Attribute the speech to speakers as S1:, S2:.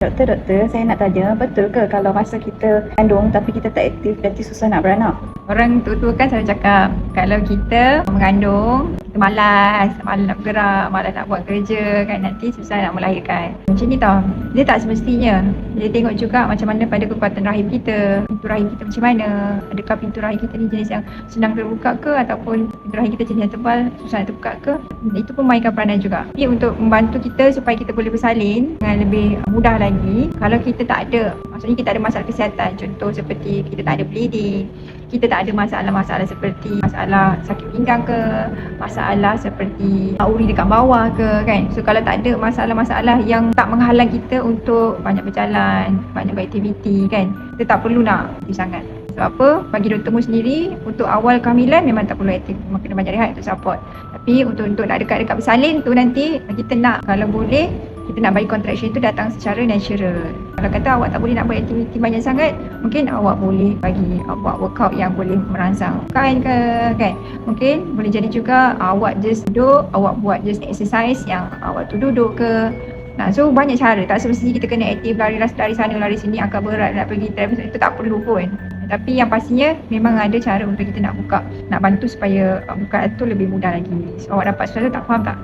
S1: Doktor, saya nak tanya, betul ke kalau masa kita kandung tapi kita tak aktif, nanti susah nak beranak?
S2: Orang tua-tua kan selalu cakap kalau kita mengandung, kita malas nak bergerak, malas nak buat kerja kan, nanti susah nak melahirkan. Macam ni tau, dia tak semestinya. Dia tengok juga macam mana pada kekuatan rahim kita, pintu rahim kita macam mana. Adakah pintu rahim kita ni jenis yang senang terbuka ke, ataupun pintu rahim kita jenis yang tebal, susah nak terbuka ke. Itu pun mainkan peranan juga. Tapi untuk membantu kita supaya kita boleh bersalin dengan lebih mudah lagi, kalau kita tak ada, maksudnya kita ada masalah kesihatan, contoh seperti kita tak ada bleeding, kita tak ada masalah-masalah seperti masalah sakit pinggang ke, masalah seperti uri dekat bawah ke kan. So kalau tak ada masalah-masalah yang tak menghalang kita untuk banyak berjalan, banyak beraktiviti kan, kita tak perlu nak aktif sangat. Sebab apa? Bagi doktormu sendiri, untuk awal kehamilan memang tak perlu aktif, memang kena banyak rehat untuk support. Tapi untuk nak dekat-dekat bersalin tu nanti kita nak, kalau boleh kita nak bagi contraction tu datang secara natural. Kalau kata awak tak boleh nak buat aktiviti banyak sangat, mungkin awak boleh bagi buat workout yang boleh merangsangkan ke kan. Mungkin boleh jadi juga awak just duduk, awak buat just exercise yang awak tu duduk ke. Nah, so banyak cara, tak semestinya kita kena aktif lari sana lari sini, angkat berat, nak pergi travel, itu tak perlu pun. Tapi yang pastinya memang ada cara untuk kita nak buka, nak bantu supaya bukaan tu lebih mudah lagi. So awak dapat soalan tak faham tak?